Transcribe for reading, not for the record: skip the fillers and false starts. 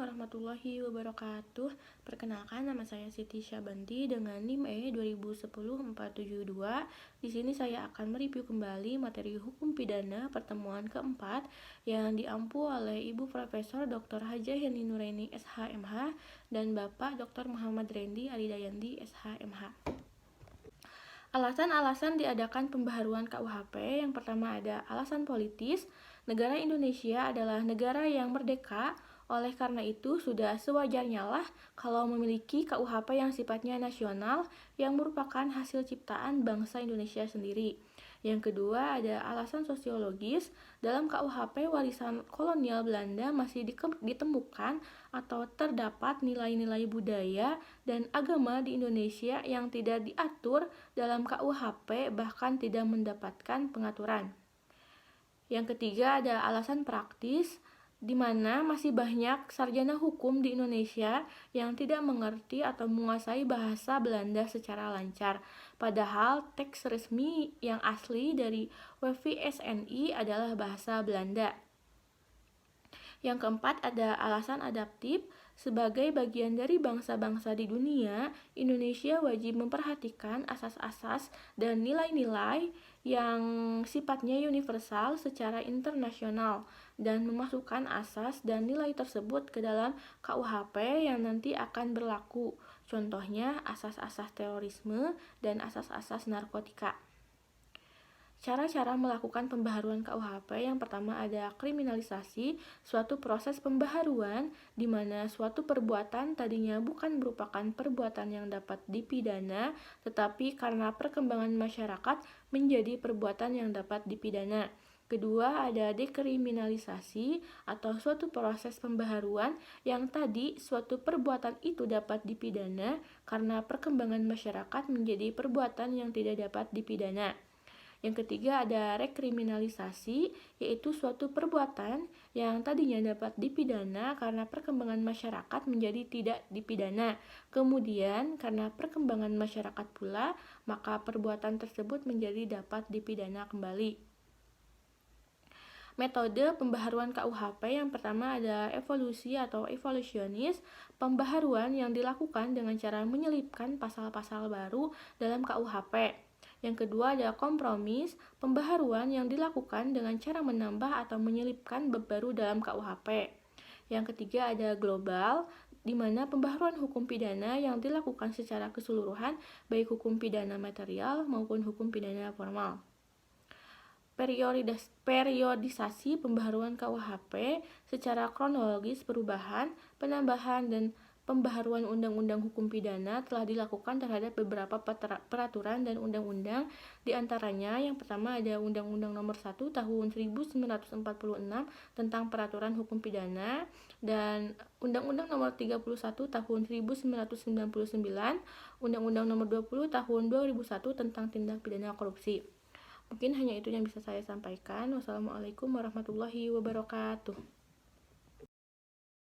warahmatullahi wabarakatuh. Perkenalkan, nama saya Siti Syabanti dengan NIM E2010-472. Di sini saya akan mereview kembali materi hukum pidana pertemuan keempat yang diampu oleh Ibu Profesor Dr. Hajah Yani Nuraini SHMH dan Bapak Dr. Muhammad Rendi Aridayanti SHMH. Alasan-alasan diadakan pembaharuan KUHP, yang pertama ada alasan politis. Negara Indonesia adalah negara yang merdeka, oleh karena itu sudah sewajarnya lah kalau memiliki KUHP yang sifatnya nasional yang merupakan hasil ciptaan bangsa Indonesia sendiri. Yang kedua ada alasan sosiologis. Dalam KUHP warisan kolonial Belanda masih ditemukan atau terdapat nilai-nilai budaya dan agama di Indonesia yang tidak diatur dalam KUHP, bahkan tidak mendapatkan pengaturan. Yang ketiga ada alasan praktis, di mana masih banyak sarjana hukum di Indonesia yang tidak mengerti atau menguasai bahasa Belanda secara lancar. Padahal teks resmi yang asli dari WVSNI adalah bahasa Belanda. Yang keempat ada alasan adaptif. Sebagai bagian dari bangsa-bangsa di dunia, Indonesia wajib memperhatikan asas-asas dan nilai-nilai yang sifatnya universal secara internasional dan memasukkan asas dan nilai tersebut ke dalam KUHP yang nanti akan berlaku. Contohnya asas-asas terorisme dan asas-asas narkotika. Cara-cara melakukan pembaharuan KUHP, yang pertama ada kriminalisasi, suatu proses pembaharuan di mana suatu perbuatan tadinya bukan merupakan perbuatan yang dapat dipidana, tetapi karena perkembangan masyarakat menjadi perbuatan yang dapat dipidana. Kedua ada dekriminalisasi atau suatu proses pembaharuan yang tadi suatu perbuatan itu dapat dipidana karena perkembangan masyarakat menjadi perbuatan yang tidak dapat dipidana. Yang ketiga ada rekriminalisasi, yaitu suatu perbuatan yang tadinya dapat dipidana karena perkembangan masyarakat menjadi tidak dipidana. Kemudian karena perkembangan masyarakat pula, maka perbuatan tersebut menjadi dapat dipidana kembali. Metode pembaharuan KUHP, yang pertama ada evolusi atau evolusionis, pembaharuan yang dilakukan dengan cara menyelipkan pasal-pasal baru dalam KUHP. Yang kedua ada kompromis, pembaharuan yang dilakukan dengan cara menambah atau menyelipkan bab baru dalam KUHP. Yang ketiga ada global, di mana pembaharuan hukum pidana yang dilakukan secara keseluruhan, baik hukum pidana material maupun hukum pidana formal. Periodisasi pembaharuan KUHP secara kronologis, perubahan, penambahan, dan pembaharuan undang-undang hukum pidana telah dilakukan terhadap beberapa peraturan dan undang-undang. Di antaranya yang pertama ada Undang-Undang Nomor 1 Tahun 1946 tentang peraturan hukum pidana dan Undang-Undang Nomor 31 Tahun 1999, Undang-Undang Nomor 20 Tahun 2001 tentang tindak pidana korupsi. Mungkin hanya itu yang bisa saya sampaikan. Wassalamualaikum warahmatullahi wabarakatuh.